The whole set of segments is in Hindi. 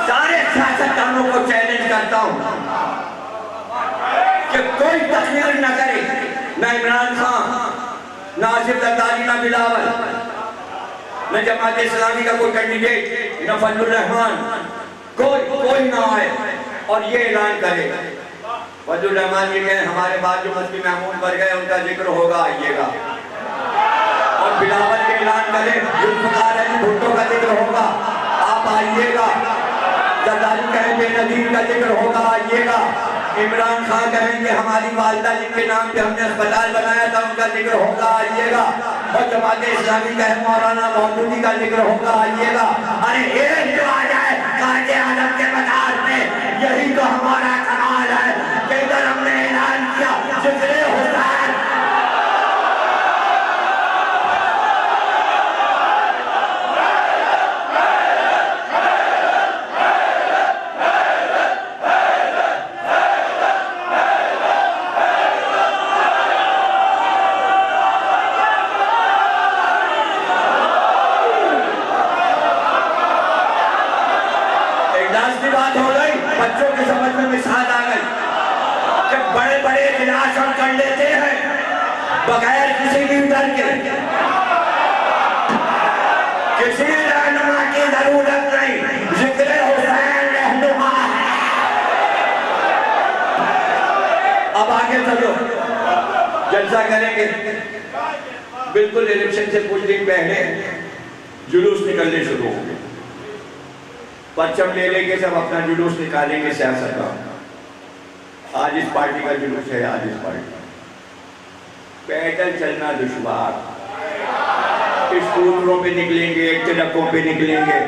सारे सियासतदानों को चैलेंज करता हूं कि कोई तकरीर न करे, न इमरान खान, न आसिफ जरदारी, न बिलावल, न जमात इस्लामी का कोई कैंडिडेट, न फजलुर रहमान, कोई ना आए और ये ऐलान करे। फजलुर रहमान ये कहें हमारे बाद जो मुफ्ती महमूद मर गए उनका जिक्र होगा, आइएगा। और बिलावल के ऐलान करे जुल्फ़िकार अली भुट्टो का जिक्र होगा, आप आइएगा। जरदारी कहें बेनज़ीर का जिक्र होगा, आइएगा। इमरान खान कहेंगे हमारी वालिदा जिनके नाम पे हमने अस्पताल बनाया था उनका जिक्र होगा, आइएगा। और जमात इस्लामी कहें मौलाना मौदूदी का जिक्र होगा, आइएगा। अरे एक जो आ जाए काज़े आज़म के मज़ार पे, यही तो हमारा कमाल है कि इधर हमने ऐलान किया जिक्र हुसैन। बच्चों के समझ में मिसाल आ गई कि बड़े बड़े इजलास हम कर लेते हैं बगैर किसी भी डर के, किसी रहनुमा की जरूरत नहीं, जिक्र हुसैन रहनुमा है। अब आगे चलो, जलसा करेंगे। बिल्कुल इलेक्शन से कुछ दिन पहले जुलूस निकलने शुरू हो गए, परचम ले लेके सब अपना जुलूस निकालेंगे सियासत का। आज इस पार्टी का जुलूस है, आज इस पार्टी पैदल चलना दुश्वार, स्कूटरों पे निकलेंगे, ट्रकों पे निकलेंगे।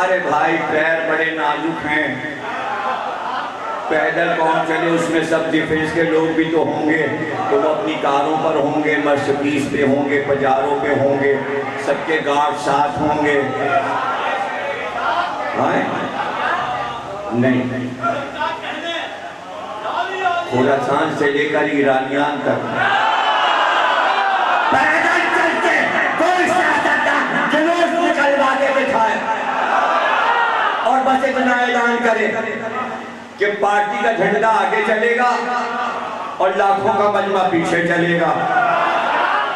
अरे भाई पैर बड़े नाजुक हैं, पैदल कौन चले, उसमें सब डिफेंस के लोग भी तो होंगे, तो वो अपनी कारों पर होंगे, मर्सिडीज पे होंगे, पजारों पे होंगे, सबके गार्ड साथ होंगे। नहीं, खुरासान से लेकर ईरानियान तक पैदल चलते कोई सियासतदान जुलूस निकलवा के दिखाए और बस इतना ऐलान करे कि पार्टी का झंडा आगे चलेगा और लाखों का मजमा पीछे चलेगा।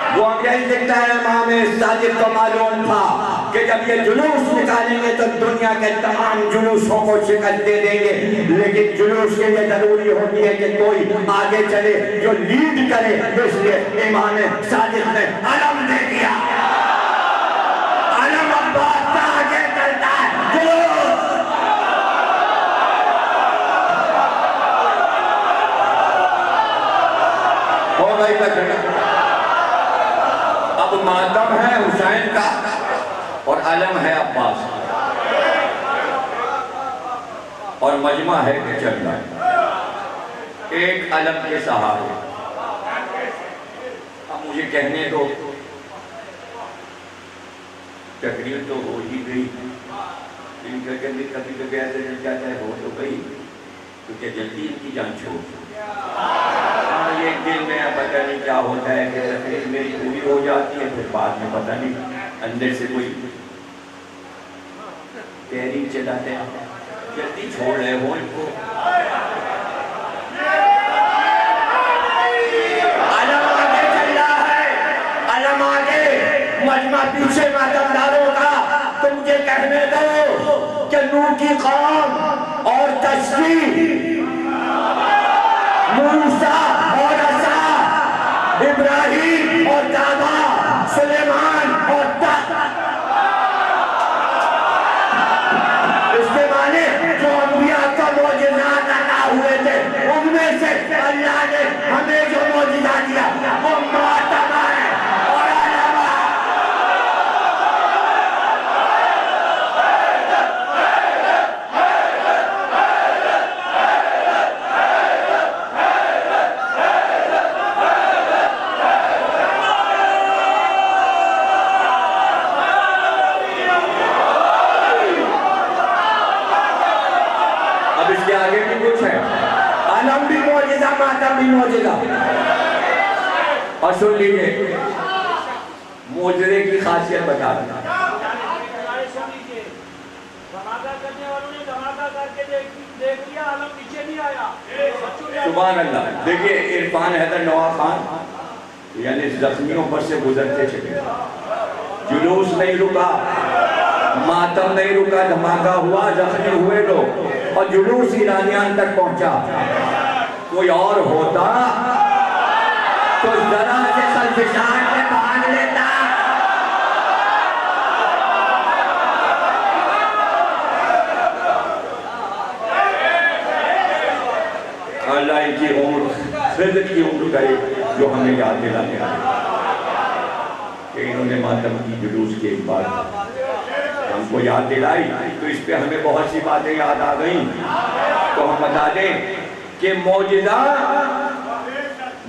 वो अब यही दिखता है, इमाम साजिद को मालूम था कि जब ये जुलूस निकालेंगे तो दुनिया के तमाम जुलूसों को शिकस्त दे देंगे, लेकिन जुलूस के लिए जरूरी होती है कि कोई आगे चले जो लीड करे। इसलिए इमाम साजिद ने अलम दे दिया, अलम अब्बास का आगे चलता है जुलूस। हो गई तक अब मातम है हुसैन का और अलम है अब्बास और मजमा है कि चल रहा एक अलम के सहारे। अब मुझे कहने दो, तकरीर तो हो ही गई, इनका कभी कभी ऐसे जल जाता है, हो तो गई तो क्या जल्दी इनकी जान छोड़। ये दिल में पता नहीं क्या होता है कि तकरीर मेरी पूरी हो जाती है, फिर बाद में पता नहीं अंदर से कोई तहरीक चलाते हैं, जल्दी छोड़ रहे हो इनको। अलम आगे चल रहा है, अलम आगे, मजमा पीछे मातमदारों का। तो मुझे कहने दो कि नूह की कौम और तशरीह, मूसा और असा, इब्राहिम और दादा, सुलेमान और तख्त, इसके माने जो अंबिया का मौजूदात अता हुए थे उनमें से अल्लाह ने हमें जो मौजूदा दिया वो मुअत्तम है और अलम। आगे भी कुछ है, अलम भी मौजूदा, मातम भी मौजूदा। और सुन लीजिए, मोजरे की खासियत बता दूं। धमाका करने वालों ने धमाका करके देख लिया, आलम नीचे नहीं आया। सुभान अल्लाह। देखिए इरफान हैदर नवा खान यानी जख्मियों पर से गुजरते चले, जुलूस नहीं रुका, मातम नहीं रुका, धमाका हुआ, जख्मी हुए लोग और जुलूस ईरानियान तक पहुंचा। कोई और होता तो जरा से सल्फिशान में भाग लेता। अल्लाह की उम्र फिर की उम्र करे जो हमें याद दिलाने आए कि इन्होंने मातम की जुलूस के बाद हमको याद दिलाई, तो इस पे हमें बहुत सी बातें याद आ गई। तो हम बता दें कि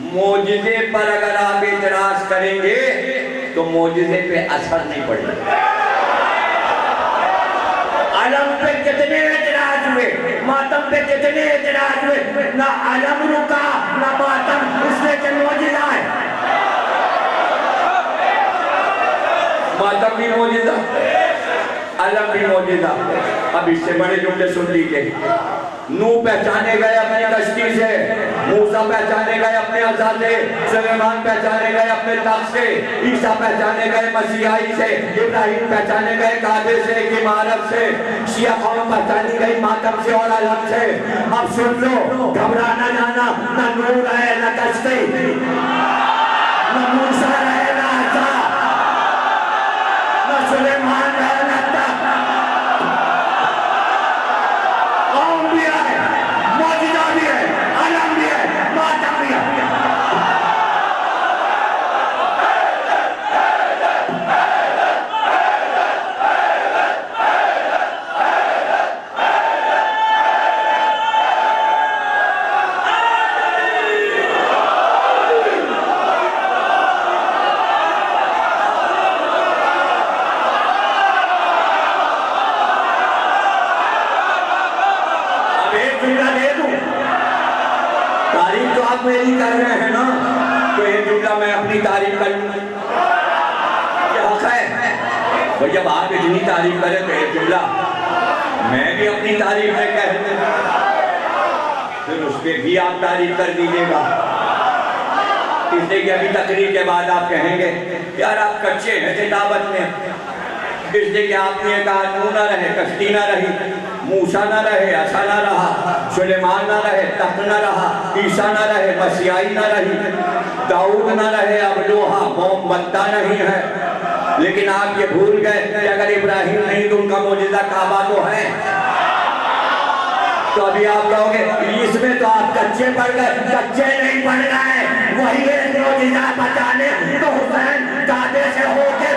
मोजिजे पर अगर आप एतराज करेंगे तो मोजिजे पे असर नहीं पड़ेगा। आलम पे कितने एतराज हुए, मातम पे कितने एतराज हुए, ना आलम रुका ना मातम, इसलिए कि मोजिजा है। मातम भी मोजिजा, आलम भी मोजिजा। अब इससे बड़े जुमले सुन लीजिए। नूह पहचाने गए अपनी कश्ती से, मूसा पहचाने गए अपने अज़ा से, सुलेमान पहचाने गए अपने तख्त से, ईसा पहचाने गए मसीहाई से, इब्राहिम पहचाने गए काबे से, इमारत से, शिया कौम पहचानी गई मातम से और अलम से। अब सुन लो, घबराना जाना, न नूह रहे न कश्ती, न मूसा रहे न अज़ा, न सुलेमान रहे न तख्त। कौम भी है, मौजूदा भी है, आलम भी है, मातम भी है। तारीफ तो आप मेरी कर रहे हैं ना, तो एक जुमला मैं अपनी तारीफ कर लूँ, ये हक है भाई। जब आप इतनी तारीफ करें तो एक जुमला मैं भी अपनी तारीफ में कह दूँ, फिर उस पर भी आप तारीफ कर दीजिएगा। इसलिए कि अभी तकरीर के बाद आप कहेंगे यार आप कच्चे हैं किताबत में, इसलिए कि आपने कहा नूह ना रहे, कश्ती ना रही, मूसा ना रहे, असा ना रहा, सुलेमान ना रहे, तख्त ना रहा, ईसा ना रहे, मसीहाई ना रही, दाऊद ना रहे, अब लोहा मोम बनता नहीं है। लेकिन आप ये भूल गए कि अगर इब्राहिम नहीं तो उनका मौजूदा काबा तो है। तो अभी आप कहोगे इसमें तो आप कच्चे पड़ गए, कच्चे नहीं पड़ गए, वही एक मौजूदा बचाने तो हुसैन दादे से होके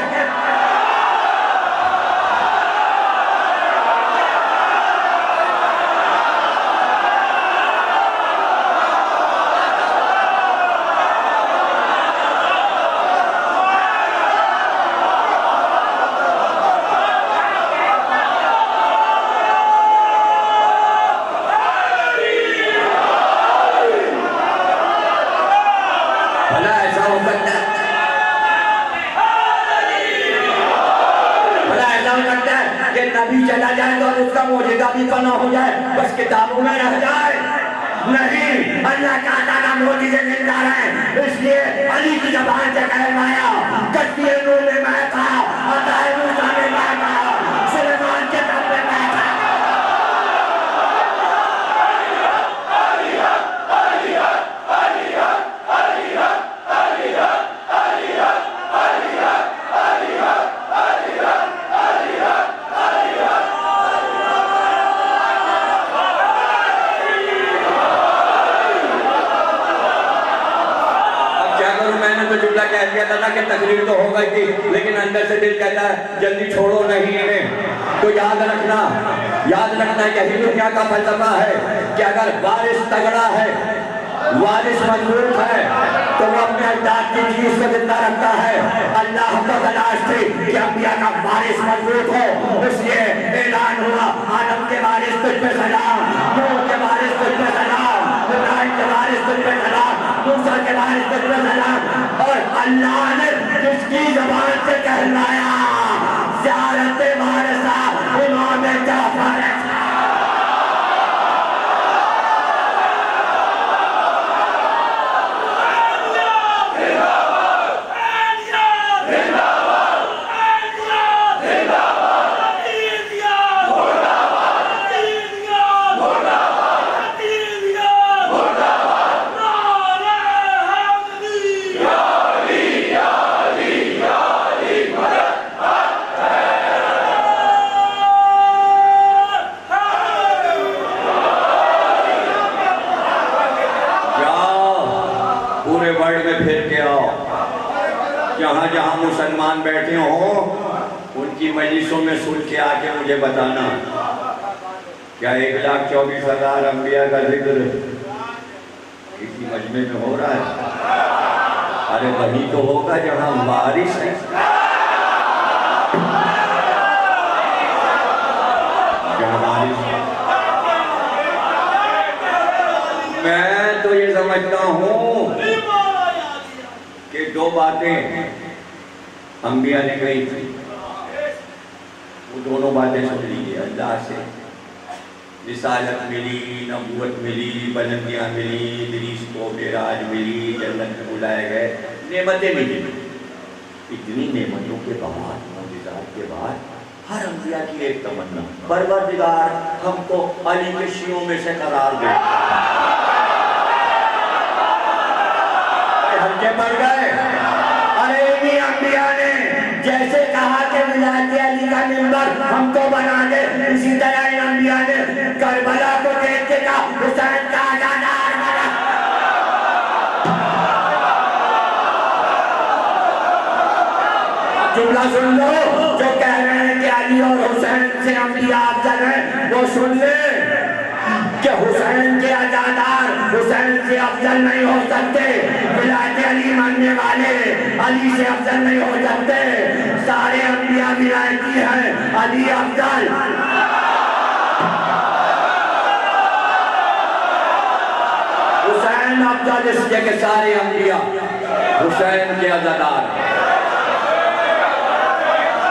नबी चला जाए तो उसका मौजूदा भी फना हो जाए, बस किताबों में रह जाए। नहीं, अल्लाह का ताला मौजूदे जिंदा है, इसलिए अली की ज़बान से कहलाया कश्ती नूह में मैं था, अताए मूसा में मैं था, सुलेमान के तख्त में मैं था। जुमला कह दिया था ना कि तकरीर तो हो गई थी, लेकिन अंदर से दिल कहता है जल्दी छोड़ो नहीं इन्हें। तो याद रखना यही दुनिया का फलसफा है कि अगर वारिस तगड़ा है, वारिस मजबूत है, तो वो अपने अजदाद की चीज को जिंदा रखता है। अल्लाह को तलाश थी कि अंबिया का वारिस मजबूत हो, इसलिए ऐलान हुआ आदम के वारिस तुझ पे सलाम, नूह के वारिस तुझ पे सलाम, इब्राहिम के वारिस तुझ पे सलाम, मूसा के वारिस तुझ पे सलाम। और अल्लाह ने जिसकी ज़बान से कहलाया ज़ियारत वारिसा इमाम जहाँ जहाँ मुसलमान बैठे हों उनकी मजलिसों में सुन के आके मुझे बताना, क्या 1,24,000 अंबिया का जिक्र किसी मजमे में हो रहा है? अरे वही तो होगा जहाँ बारिश है। क्या बारिश है? मैं तो ये समझता हूँ कि दो बातें अंबिया ने कही थी, वो दोनों बातें सुन लीजिए। अल्लाह से रिसालत मिली, नबूवत मिली, बुलंदियाँ मिली, इदरीस को मेराज मिली, जन्नत में बुलाए गए, नेमतें मिली। इतनी नेमतों के बाद, मौजूदात के बाद हर अंबिया की एक तमन्ना, परवरदिगार हमको अली के शियों में से करार दे। हल्के पड़ गए। अरे इन्हीं अंबिया ने जैसे कहा कि विलायत अली का मिंबर हमको बना दे, इसी तरह इन अंबिया ने करबला को देख के कहा हुसैन का आजादार बना। जुमला सुन लो, जो कह रहे हैं कि अली और हुसैन से अंबिया अफजल हैं, वो सुन ले कि हुसैन के आजादार हुसैन से अफजल नहीं हो सकते, विलायत अली मानने वाले अली से अफजल नहीं हो सकते। सारे अंबिया विलायती हैं, अली अफजल। हुसैन अफजल इसलिए कि सारे अंबिया हुसैन के आजादार।